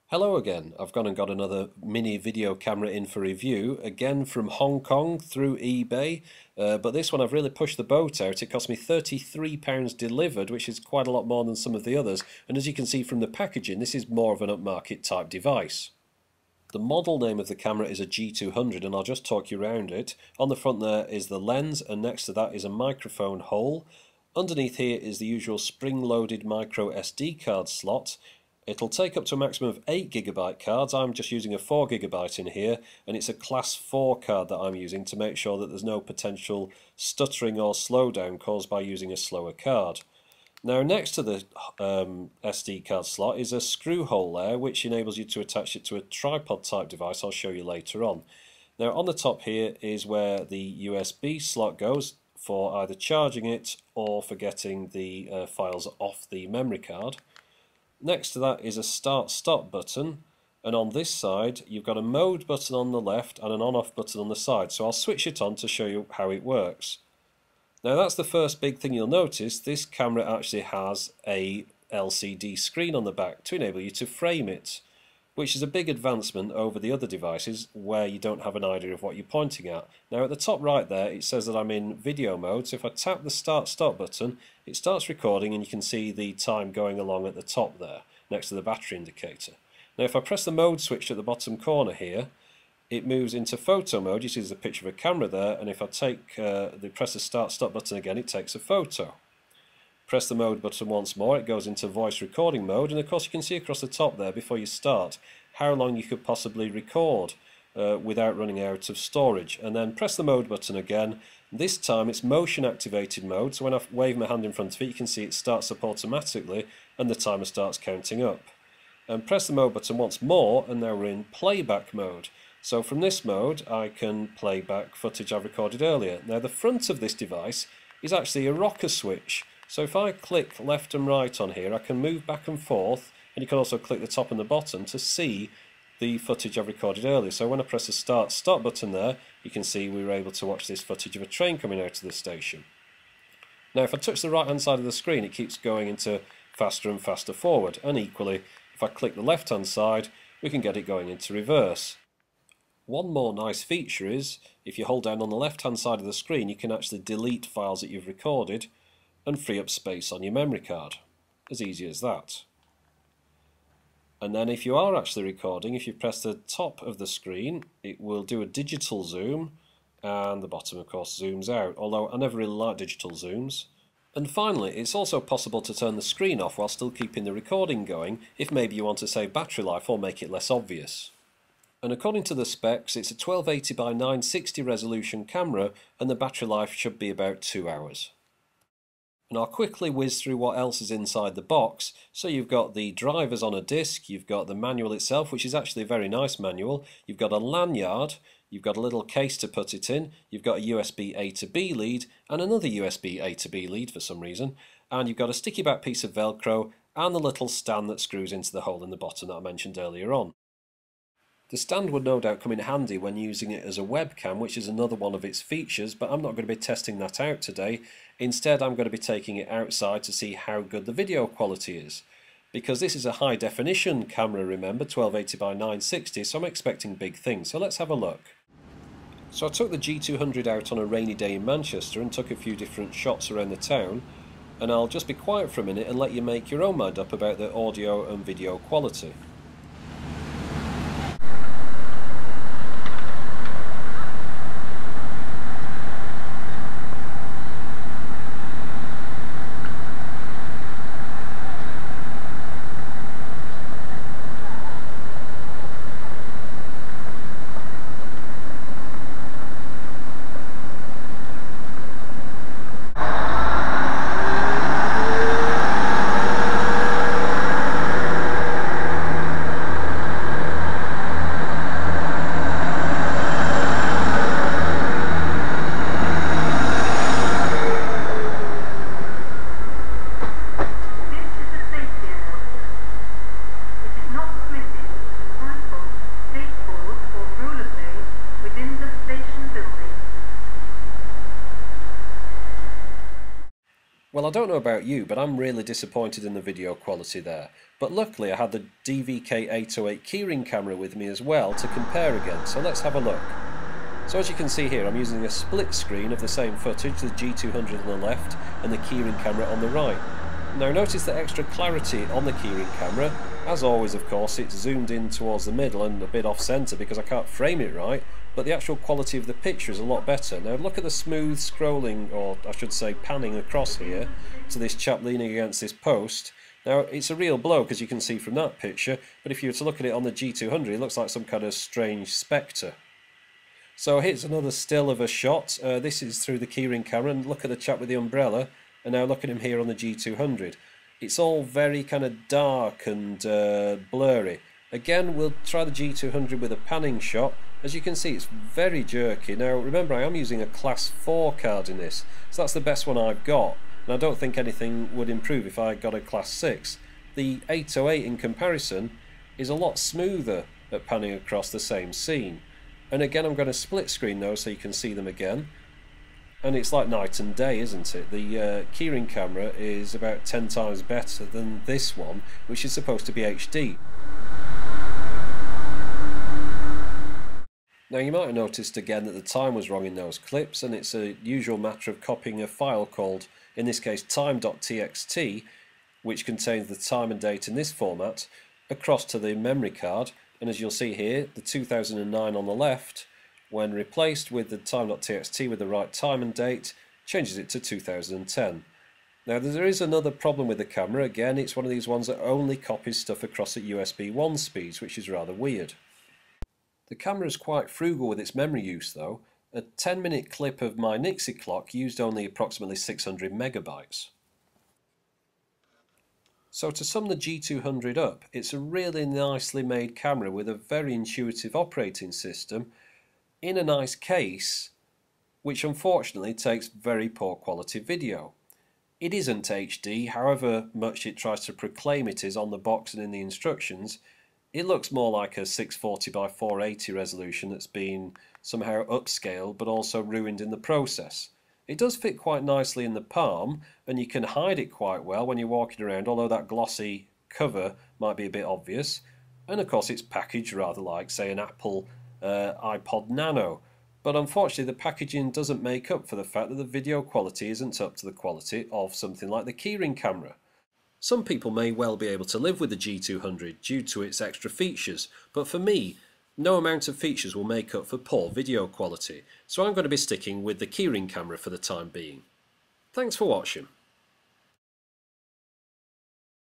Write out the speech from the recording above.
Hello again. I've gone and got another mini video camera in for review, again from Hong Kong through eBay, but this one I've really pushed the boat out. It cost me £33 delivered, which is quite a lot more than some of the others, and as you can see from the packaging, this is more of an upmarket type device. The model name of the camera is a G200, and I'll just talk you around it. On the front there is the lens, and next to that is a microphone hole. Underneath here is the usual spring-loaded micro SD card slot. It'll take up to a maximum of 8GB cards. I'm just using a 4GB in here, and it's a class 4 card that I'm using to make sure that there's no potential stuttering or slowdown caused by using a slower card. Now next to the SD card slot is a screw hole there, which enables you to attach it to a tripod type device. I'll show you later on. Now on the top here is where the USB slot goes for either charging it or for getting the files off the memory card. Next to that is a start-stop button, and on this side you've got a mode button on the left and an on-off button on the side, so I'll switch it on to show you how it works. Now that's the first big thing you'll notice. This camera actually has a LCD screen on the back to enable you to frame it, which is a big advancement over the other devices where you don't have an idea of what you're pointing at. Now at the top right there it says that I'm in video mode, so if I tap the start-stop button it starts recording and you can see the time going along at the top there next to the battery indicator. Now if I press the mode switch at the bottom corner here, it moves into photo mode. You see there's a picture of a camera there, and if I press the start-stop button again it takes a photo. Press the mode button once more, it goes into voice recording mode, and of course you can see across the top there before you start how long you could possibly record without running out of storage. And then press the mode button again. This time it's motion activated mode, so when I wave my hand in front of it you can see it starts up automatically and the timer starts counting up. And press the mode button once more and now we're in playback mode. So from this mode I can play back footage I've recorded earlier. Now the front of this device is actually a rocker switch. So if I click left and right on here I can move back and forth, and you can also click the top and the bottom to see the footage I've recorded earlier. So when I press the start-stop button there you can see we were able to watch this footage of a train coming out of the station. Now if I touch the right hand side of the screen it keeps going into faster and faster forward, and equally if I click the left hand side we can get it going into reverse. One more nice feature is if you hold down on the left hand side of the screen you can actually delete files that you've recorded and free up space on your memory card. As easy as that. And then if you are actually recording, if you press the top of the screen it will do a digital zoom, and the bottom of course zooms out, although I never really like digital zooms. And finally it's also possible to turn the screen off while still keeping the recording going if maybe you want to save battery life or make it less obvious. And according to the specs it's a 1280 by 960 resolution camera and the battery life should be about 2 hours. And I'll quickly whiz through what else is inside the box. So you've got the drivers on a disc, you've got the manual itself, which is actually a very nice manual, you've got a lanyard, you've got a little case to put it in, you've got a USB A to B lead and another USB A to B lead for some reason, and you've got a sticky back piece of Velcro and the little stand that screws into the hole in the bottom that I mentioned earlier on. The stand would no doubt come in handy when using it as a webcam, which is another one of its features, but I'm not going to be testing that out today. Instead I'm going to be taking it outside to see how good the video quality is. Because this is a high definition camera, remember, 1280 by 960, so I'm expecting big things. So let's have a look. So I took the G200 out on a rainy day in Manchester and took a few different shots around the town, and I'll just be quiet for a minute and let you make your own mind up about the audio and video quality. Well, I don't know about you, but I'm really disappointed in the video quality there. But luckily I had the DVK808 Keyring camera with me as well to compare against, so let's have a look. So as you can see here, I'm using a split screen of the same footage, the G200 on the left and the Keyring camera on the right. Now notice the extra clarity on the Keyring camera. As always, of course, it's zoomed in towards the middle and a bit off centre because I can't frame it right, but the actual quality of the picture is a lot better. Now look at the smooth scrolling, or I should say panning across here to this chap leaning against this post. Now it's a real bloke, as you can see from that picture, but if you were to look at it on the G200, it looks like some kind of strange spectre. So here's another still of a shot. This is through the Keyring camera, and look at the chap with the umbrella, and now look at him here on the G200. It's all very kind of dark and blurry. Again, we'll try the G200 with a panning shot. As you can see, it's very jerky. Now remember, I am using a class 4 card in this, so that's the best one I've got, and I don't think anything would improve if I got a class 6. The 808 in comparison is a lot smoother at panning across the same scene. And again, I'm going to split screen those so you can see them again. And it's like night and day, isn't it? The Keyring camera is about 10 times better than this one, which is supposed to be HD. Now you might have noticed again that the time was wrong in those clips, and it's a usual matter of copying a file called, in this case, time.txt, which contains the time and date in this format, across to the memory card. And as you'll see here, the 2009 on the left, when replaced with the time.txt with the right time and date, changes it to 2010. Now there is another problem with the camera. Again, it's one of these ones that only copies stuff across at USB 1 speeds, which is rather weird. The camera is quite frugal with its memory use though. A 10-minute clip of my Nixie clock used only approximately 600 megabytes. So to sum the G200 up, it's a really nicely made camera with a very intuitive operating system in a nice case, which unfortunately takes very poor quality video. It isn't HD, however much it tries to proclaim it is on the box and in the instructions. It looks more like a 640 by 480 resolution that's been somehow upscaled but also ruined in the process. It does fit quite nicely in the palm, and you can hide it quite well when you're walking around, although that glossy cover might be a bit obvious. And of course it's packaged rather like, say, an Apple iPod Nano. But unfortunately the packaging doesn't make up for the fact that the video quality isn't up to the quality of something like the Keyring camera. Some people may well be able to live with the G200 due to its extra features, but for me, no amount of features will make up for poor video quality, so I'm going to be sticking with the Keyring camera for the time being. Thanks for watching.